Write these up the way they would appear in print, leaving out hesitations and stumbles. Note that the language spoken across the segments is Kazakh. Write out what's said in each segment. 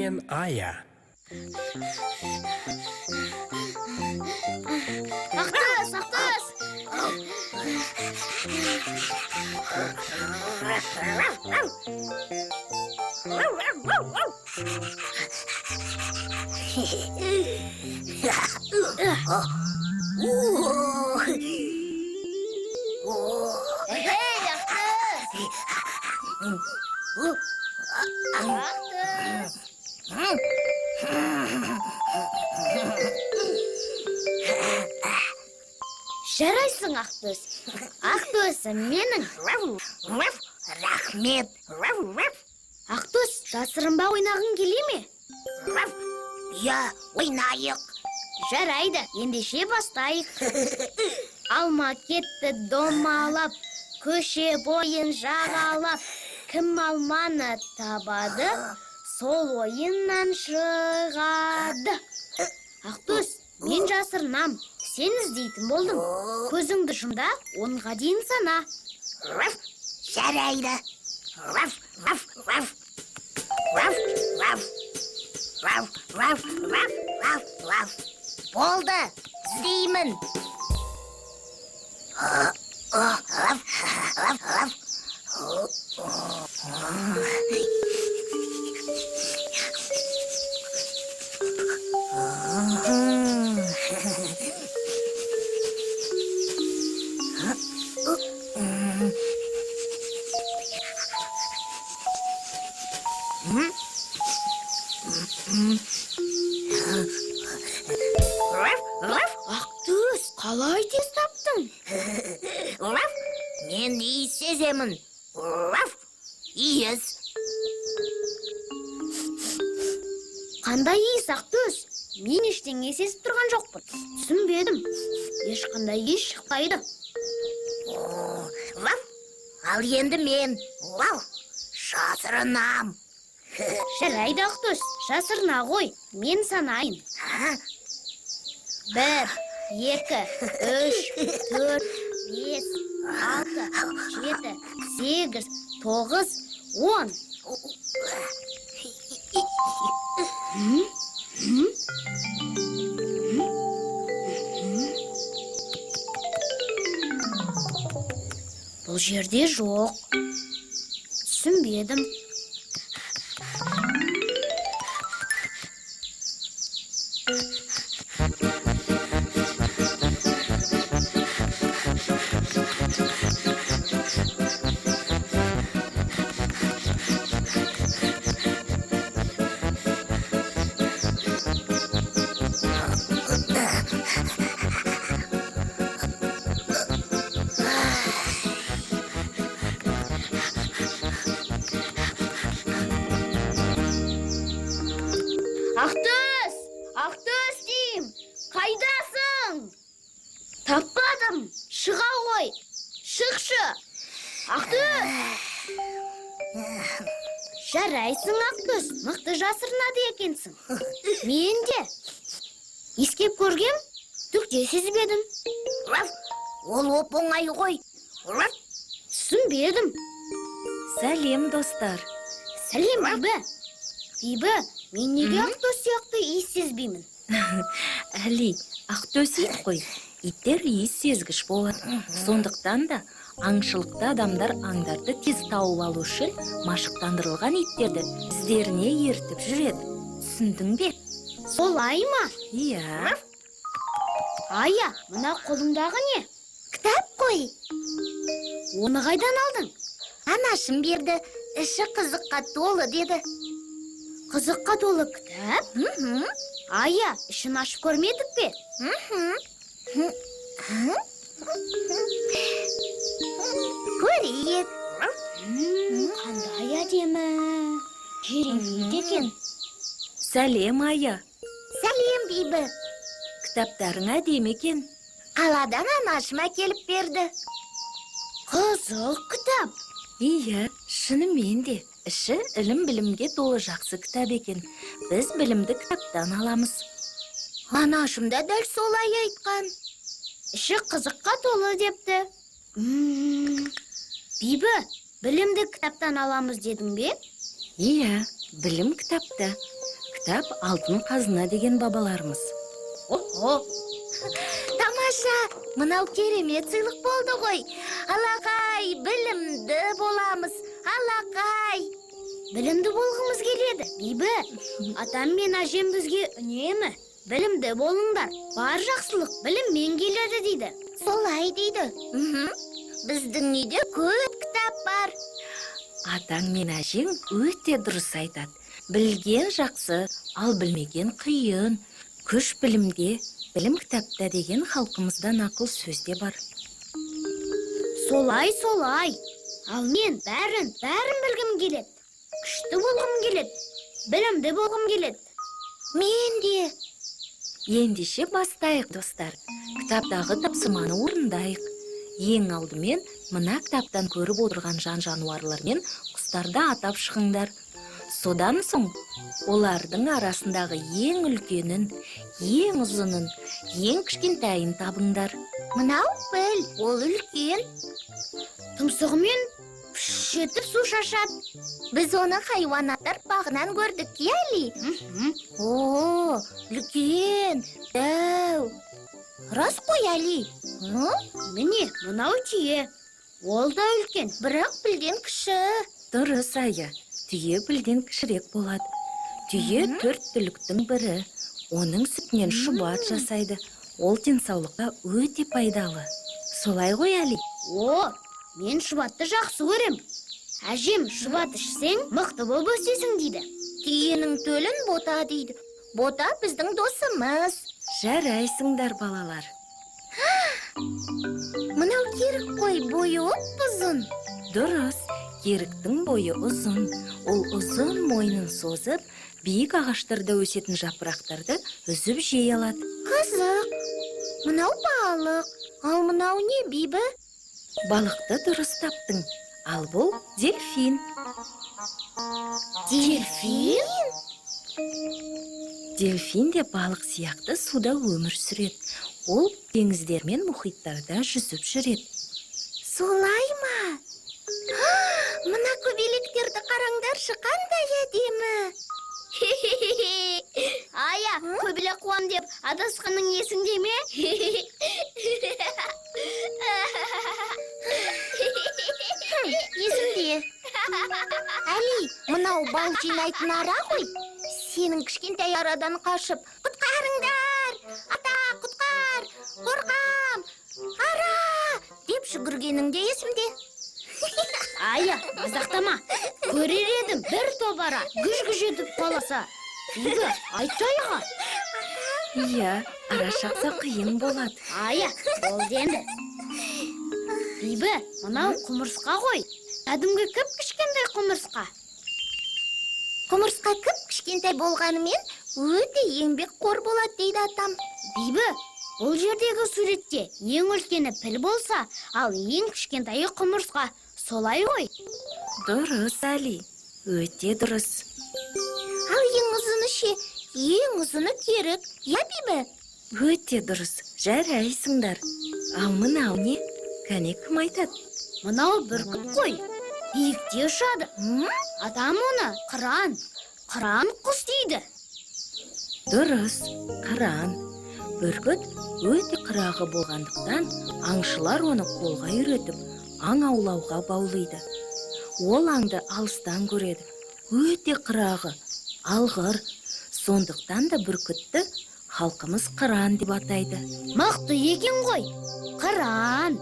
мен Ая. Ақтөс, Ақтөс! Эй, Ақтөс! Ақтөс! Жарайсың, Ақтөс. Ақтөс, менің. Рахмет. Ақтөс, жасырынба ойнағың келе ме? Я, ойнайық. Жарайды, ендеше бастайық. Алма кетті домалап, көше бойын жағалап, кім алманы табады, сол ойыннан шығады. Ақтөс, мен жасырынам, сен іздейтін болдым. Көзіңді жұмда, 10-ға дейін сана. Жарайды. Болды, іздеймін. Ақтөс, қалай тез таптың? Мен иіс сеземін. Иіс. Қандай иіс, Ақтөс? Мен ештеңе сезіп тұрған жоқпын. Түсінбедім. Ешқандай иіс шықпайды. Ал енді мен. Жасырынам. Жарайды, Ақтөс, жасырына ғой. Мен санайын. 1, 2, 3, 4, 5, 6, 7, 8, 9, 10. Бұл жерде жоқ. Түсінбедім. Ақтөс! Ақтөс дейм! Қайдасың? Таппадым! Шыға ғой! Шықшы! Ақтөс! Жарайсың, Ақтөс, мықты жасырынады екенсің. Мен де. Ескеп көргем, түкте сезбедім. Ол оп-оңай ғой. Түсінбедім. Сәлем, достар. Сәлем, Бибі. Бибі, мен неге Ақтөс сияқты иіс сезбеймін? Әли, Ақтөс ит қой. Иттер иіс сезгіш болады. Сондықтан да аңшылықта адамдар аңдарды тез тауып алу үшін машықтандырылған иттерді іздеріне ертіп жүреді. Түсіндің бе? Солай ма? Иә. Ая, мына қолыңдағы не? Кітап қой. Оны қайдан алдың? Анашым берді. Іші қызыққа толы деді. Қызыққа толы кітап? Ая, ішін ашып көрмедік пе? Көрейік. Қандай әдемі. Керемет екен. Сәлем, Ая. Сәлем, Бибі. Кітаптарың әдемі екен. Қаладан анашыма келіп берді. Қызық кітап. Иә, шынымен де. Іші ілім-білімге толы жақсы кітап екен. Біз білімді кітаптан аламыз. Анашым да дәл солай айтқан. Іші қызыққа толы депті. Бибі, білімді кітаптан аламыз дедің бе? Иә, білім кітапта. кітап алтын қазына деген бабаларымыз. Охо, Тамаша, мынау керемет сыйлық болды ғой. Алақай, білімді боламыз. Алақай. білімді болғымыз келеді. Бибі, атам мен әжем бізге үнемі білімді болыңдар. Бар жақсылық біліммен келеді дейді. Солай дейді. Біздің үйде көп кітап бар. Атаң мен әжең өте дұрыс айтады. Білген жақсы, ал білмеген қиын. Күш білімде, білім кітапта деген халқымызда нақыл сөзде бар. Солай. Ал мен бәрін білгім келеді. Күшті болғым келеді. Білімді болғым келеді. Мен де. Ендеше бастайық, достар. Кітаптағы тапсырманы орындайық. Ең алдымен мына кітаптан көріп отырған жан-жануарлар мен құстарды атап шығыңдар. Содан соң олардың арасындағы ең үлкенін, ең ұзынын, ең кішкентайын табыңдар. Мынау піл, ол үлкен. Тұмсығымен етіп су шашады. Біз оны хайуанаттар бағынан көрдік, Али. О, үлкен, дәу. Рас қой, Али. Міне, мынау түйе. Ол да үлкен. Бірақ білден кіші. Дұрыс, Ая. Түйе білден кішірек болады. Түйе 4 түліктің бірі. Оның сүтінен шұбат жасайды. Ол денсаулыққа өте пайдалы. Солай ғой, Али? О, мен шұбатты жақсы көрем. Әжем шұбат ішсең, мықты болып өсесің дейді. Түйенің төлін бота дейді. Бота біздің досымыз. Жарайсыңдар, балалар. Мынау керік қой, бойы ұзын. Дұрыс, керіктің бойы ұзын. Ол ұзын мойнын созып, биік ағаштарда өсетін жапырақтарды үзіп жей алады. Қызық. Мынау балық. Ал мынау не, Бибі? Балықты дұрыс таптың. Ал бұл дельфин. Дельфин? Дельфин де балық сияқты суда өмір сүреді. Ол теңіздер мен мұхиттарда жүзіп жүреді. Солай ма? Мына көбелектерді қараңдаршы, қандай әдемі. Ая, көбелек қуам деп адасқаның есіңде ме? Есімде. Али, мынау бал жинайтын ара ғой. Сенің кішкентай арадан қашып, құтқарыңдар! Ата, құтқар! Қорқам! Ара! Деп жүгіргеніңде есімде. Ая, мазақтама. Көрер едім бір топ ара гүж-гүж етіп қаласа. Бибі, айтшы аяға. Иә, ара шақса қиын болады. Ая, болды енді. Бибі, мынау құмырсқа ғой. Кәдімгі кіп-кішкентай құмырсқа. Құмырсқа кішкентай болғанымен өте еңбекқор болады дейді атам. Бибі, бұл жердегі суретте ең үлкені піл болса, ал ең кішкентайы құмырсқа. Солай ғой? Дұрыс, Али. Өте дұрыс. Ал ең ұзыны ше? Ең ұзыны керік, я, Бибі? Өте дұрыс. Жарайсыңдар. Ал мынау не? Кәне, кім айтады? Мынау бүркіт қой. Биікте ұшады. Атам оны қыран. Қыран құс дейді. Дұрыс, қыран. Бүркіт өте қырағы болғандықтан аңшылар оны қолға үйретіп, аң аулауға баулайды. Ол аңды алыстан көреді. Өте қырағы, алғыр. Сондықтан да бүркітті халқымыз қыран деп атайды. Мықты екен ғой. Қыран.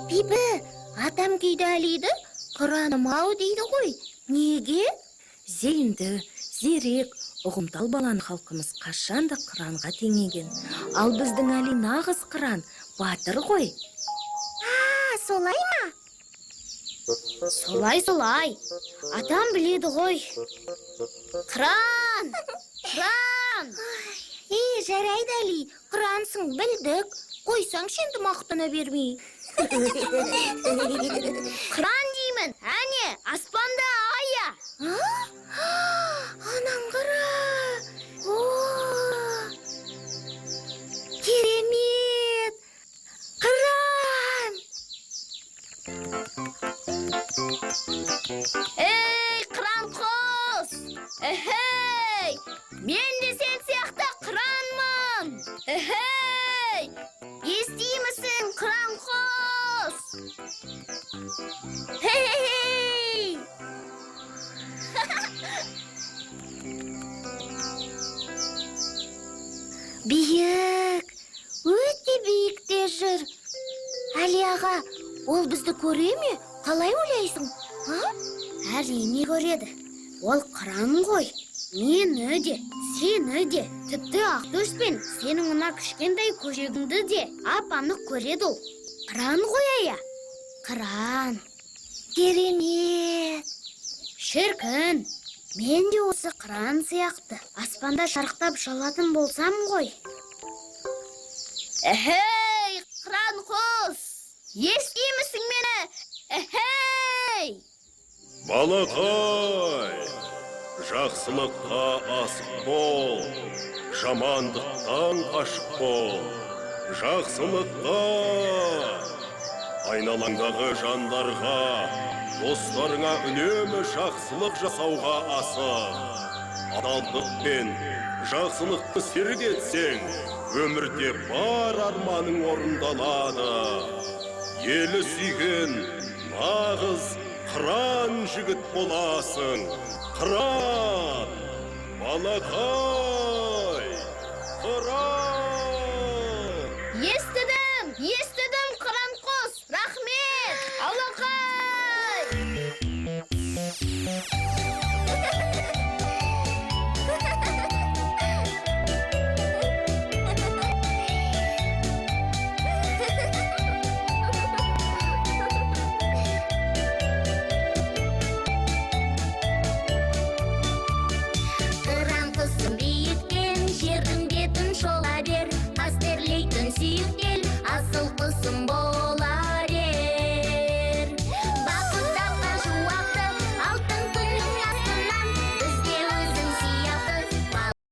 Бибі, атам кейде Алиді қыраным-ау дейді ғой. Неге? Зейінді, зерек, ұғымтал баланы халқымыз қашанда қыранға теңеген. Ал біздің Али нағыз қыран, батыр ғой. Солай ма? Солай. Атам біледі ғой. Қыран! Қыран! Жарайды, Али, қырансың, білдік. Қойсаң енді мақтана бермей. Қыран деймін, әне, аспанда ая. Анан қара. Керемет. Қыран. Ей, қыран құс! Эй, Ол бізді көре ме? Қалай ойлайсың? Әрине көреді. Ол қыран ғой. Мені де, сені де, тіпті Ақтөс пен сенің мына кішкентай көжегіңді де ап-анық көреді ол. Қыран ғой ая. Қыран. Керемет! Шіркін, мен де осы қыран сияқты аспанда шарықтап жалатын болсам ғой. Эхей, қыран құс! Естимісің мені? Эхей! Балақай, жақсылыққа асық бол, жамандықтан қашық бол. Жақсылыққа, айналаңдағы жандарға, достарыңа үнемі жақсылық жасауға асық. Адалдық пен жақсылықты серік етсең, өмірде бар арманың орындалады. Елі сүйген нағыз қыран жігіт боласың. Қыран, балақай, қыран.